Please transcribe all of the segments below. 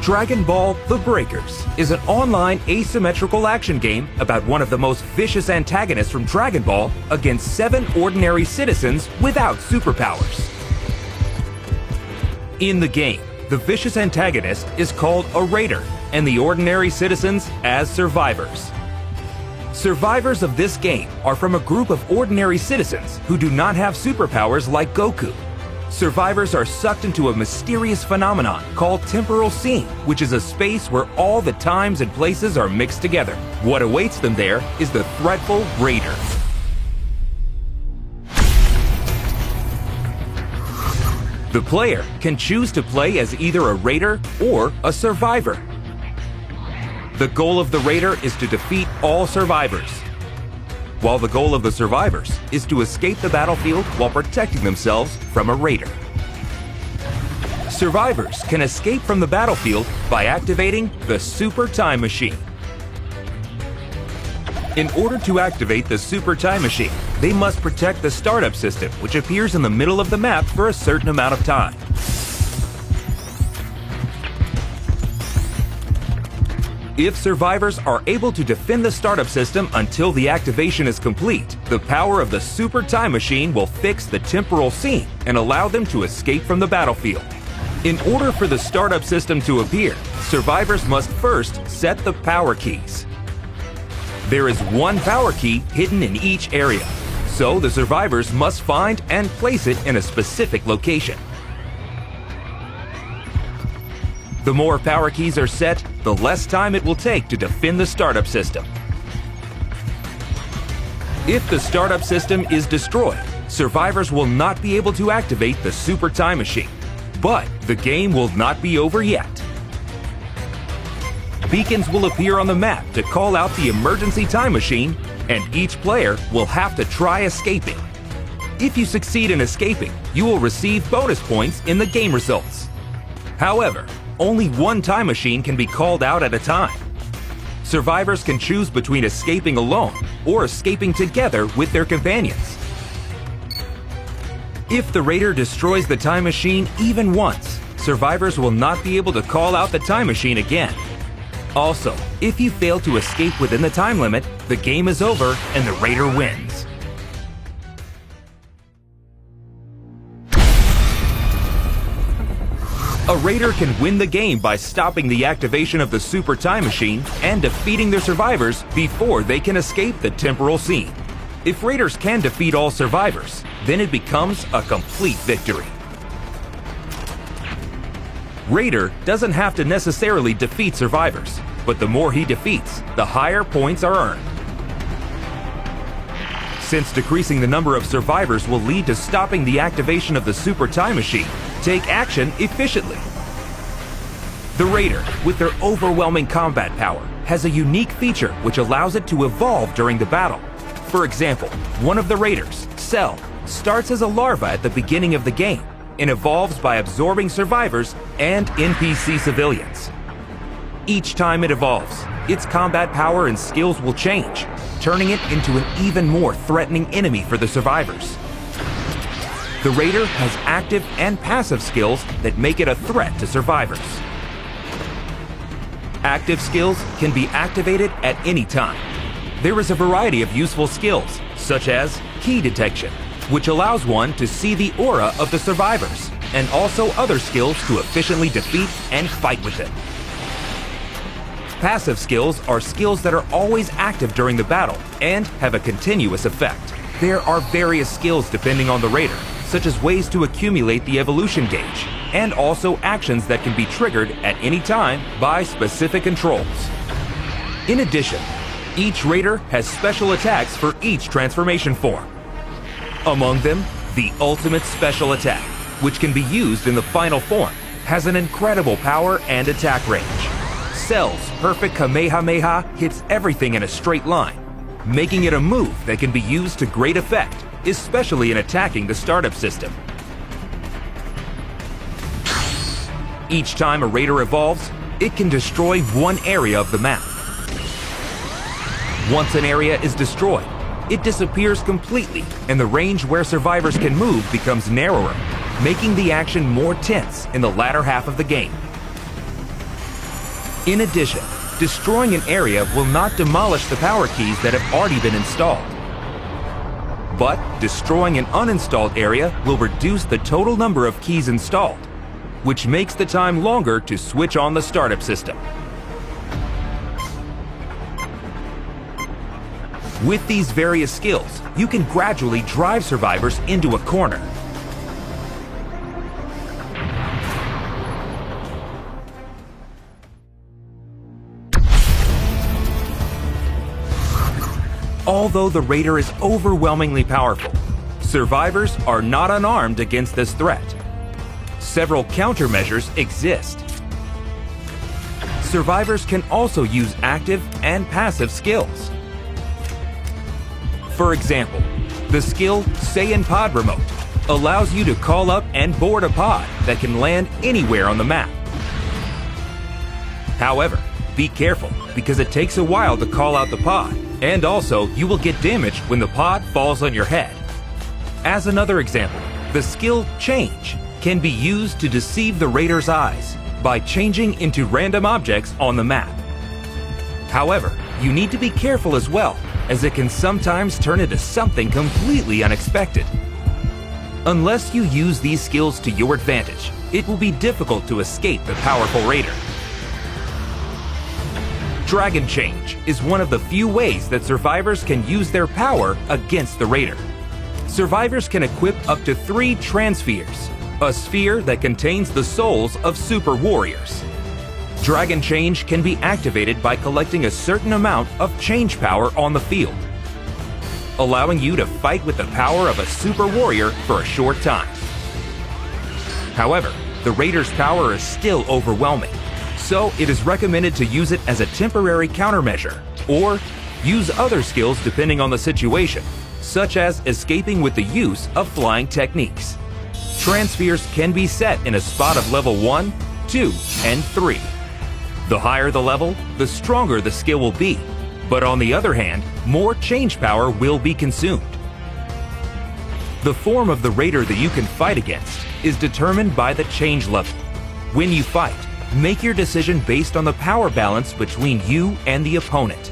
Dragon Ball: The Breakers is an online asymmetrical action game about one of the most vicious antagonists from Dragon Ball against 7 ordinary citizens without superpowers. In the game, the vicious antagonist is called a Raider, and the ordinary citizens as survivors. Survivors of this game are from a group of ordinary citizens who do not have superpowers like Goku. Survivors are sucked into a mysterious phenomenon called temporal scene, which is a space where all the times and places are mixed together. What awaits them there is the threatful Raider. The player can choose to play as either a Raider or a Survivor. The goal of the Raider is to defeat all survivors, while the goal of the survivors is to escape the battlefield while protecting themselves from a Raider. Survivors can escape from the battlefield by activating the Super Time Machine. In order to activate the Super Time Machine, they must protect the startup system, which appears in the middle of the map for a certain amount of time. If survivors are able to defend the startup system until the activation is complete, the power of the Super Time Machine will fix the temporal scene and allow them to escape from the battlefield. In order for the startup system to appear, survivors must first set the power keys. There is one power key hidden in each area, so the survivors must find and place it in a specific location. The more power keys are set, the less time it will take to defend the startup system. If the startup system is destroyed, survivors will not be able to activate the Super Time Machine. But the game will not be over yet. Beacons will appear on the map to call out the emergency time machine, and each player will have to try escaping. If you succeed in escaping, you will receive bonus points in the game results. However, only one time machine can be called out at a time. Survivors can choose between escaping alone or escaping together with their companions. If the Raider destroys the time machine even once, survivors will not be able to call out the time machine again. Also, if you fail to escape within the time limit, the game is over and the Raider wins. A Raider can win the game by stopping the activation of the Super Time Machine and defeating their survivors before they can escape the temporal scene. If Raiders can defeat all survivors, then it becomes a complete victory. Raider doesn't have to necessarily defeat survivors, but the more he defeats, the higher points are earned. Since decreasing the number of survivors will lead to stopping the activation of the Super Time Machine, take action efficiently. The Raider, with their overwhelming combat power, has a unique feature which allows it to evolve during the battle. For example, one of the Raiders, Cell, starts as a larva at the beginning of the game and evolves by absorbing survivors and NPC civilians. Each time it evolves, its combat power and skills will change, turning it into an even more threatening enemy for the survivors. The Raider has active and passive skills that make it a threat to survivors. Active skills can be activated at any time. There is a variety of useful skills, such as key detection, which allows one to see the aura of the survivors, and also other skills to efficiently defeat and fight with them. Passive skills are skills that are always active during the battle and have a continuous effect. There are various skills depending on the Raider, such as ways to accumulate the evolution gauge, and also actions that can be triggered at any time by specific controls. In addition, each Raider has special attacks for each transformation form. Among them, the Ultimate Special Attack, which can be used in the final form, has an incredible power and attack range. Cell's perfect Kamehameha hits everything in a straight line, making it a move that can be used to great effect, especially in attacking the startup system. Each time a Raider evolves, it can destroy one area of the map. Once an area is destroyed, it disappears completely, and the range where survivors can move becomes narrower, making the action more tense in the latter half of the game. In addition, destroying an area will not demolish the power keys that have already been installed. But destroying an uninstalled area will reduce the total number of keys installed, which makes the time longer to switch on the startup system. With these various skills, you can gradually drive survivors into a corner. Although the Raider is overwhelmingly powerful, survivors are not unarmed against this threat. Several countermeasures exist. Survivors can also use active and passive skills. For example, the skill Say in Pod Remote allows you to call up and board a pod that can land anywhere on the map. However, be careful because it takes a while to call out the pod, and also you will get damaged when the pod falls on your head. As another example, the skill Change can be used to deceive the Raider's eyes by changing into random objects on the map. However, you need to be careful as well, as it can sometimes turn into something completely unexpected. Unless you use these skills to your advantage, it will be difficult to escape the powerful Raider. Dragon Change is one of the few ways that survivors can use their power against the Raider. Survivors can equip up to 3 Transpheres, a sphere that contains the souls of super warriors. Dragon Change can be activated by collecting a certain amount of change power on the field, allowing you to fight with the power of a super warrior for a short time. However, the Raider's power is still overwhelming, so it is recommended to use it as a temporary countermeasure, or use other skills depending on the situation, such as escaping with the use of flying techniques. Transpheres can be set in a spot of level 1, 2, and 3. The higher the level, the stronger the skill will be, but on the other hand, more change power will be consumed. The form of the Raider that you can fight against is determined by the change level. When you fight, make your decision based on the power balance between you and the opponent.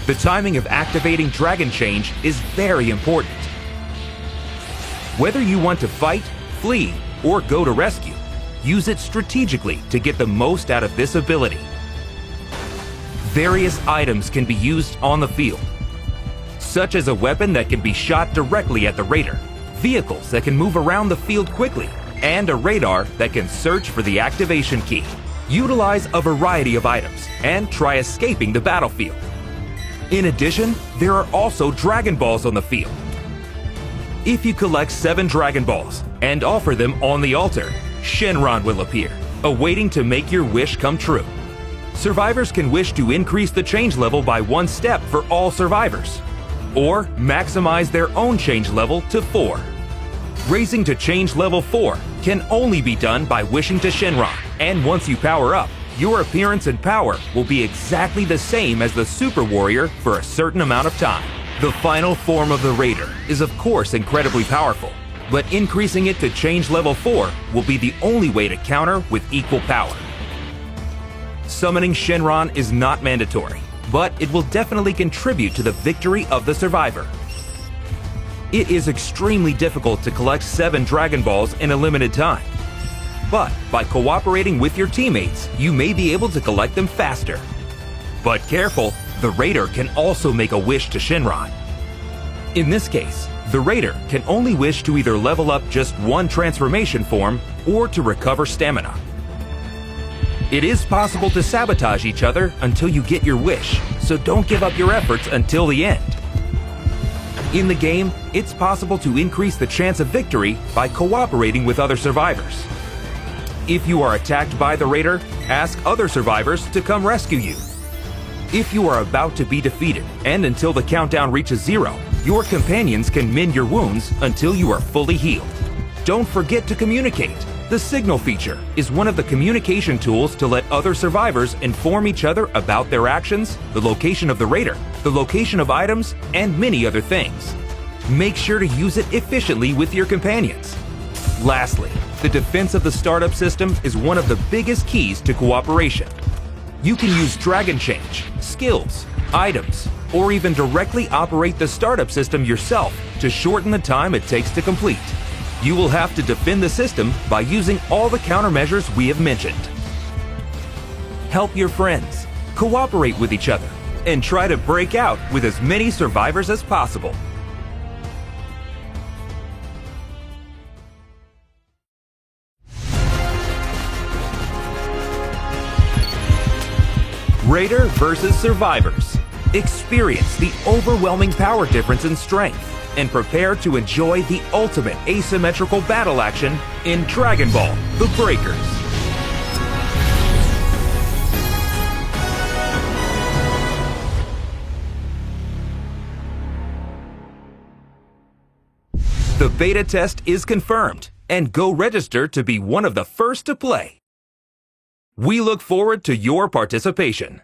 The timing of activating Dragon Change is very important. Whether you want to fight, flee, or go to rescue, use it strategically to get the most out of this ability. Various items can be used on the field, such as a weapon that can be shot directly at the Raider, vehicles that can move around the field quickly, and a radar that can search for the activation key. Utilize a variety of items and try escaping the battlefield. In addition, there are also Dragon Balls on the field. If you collect 7 Dragon Balls and offer them on the altar, Shenron will appear, awaiting to make your wish come true. Survivors can wish to increase the change level by 1 step for all survivors, or maximize their own change level to 4. Raising to change level 4 can only be done by wishing to Shenron, and once you power up, your appearance and power will be exactly the same as the Super Warrior for a certain amount of time. The final form of the Raider is of course incredibly powerful, but increasing it to change level 4 will be the only way to counter with equal power. Summoning Shenron is not mandatory, but it will definitely contribute to the victory of the survivor. It is extremely difficult to collect 7 Dragon Balls in a limited time, but by cooperating with your teammates, you may be able to collect them faster. But careful, the Raider can also make a wish to Shenron. In this case, the Raider can only wish to either level up just 1 transformation form or to recover stamina. It is possible to sabotage each other until you get your wish, so don't give up your efforts until the end. In the game, it's possible to increase the chance of victory by cooperating with other survivors. If you are attacked by the Raider, ask other survivors to come rescue you. If you are about to be defeated and until the countdown reaches 0, your companions can mend your wounds until you are fully healed. Don't forget to communicate. The signal feature is one of the communication tools to let other survivors inform each other about their actions, the location of the Raider, the location of items, and many other things. Make sure to use it efficiently with your companions. Lastly, the defense of the startup system is one of the biggest keys to cooperation. You can use Dragon Change, skills, items, or even directly operate the startup system yourself to shorten the time it takes to complete. You will have to defend the system by using all the countermeasures we have mentioned. Help your friends, cooperate with each other, and try to break out with as many survivors as possible. Raider versus Survivors. Experience the overwhelming power difference in strength and prepare to enjoy the ultimate asymmetrical battle action in Dragon Ball: The Breakers. The beta test is confirmed, and go register to be one of the first to play. We look forward to your participation.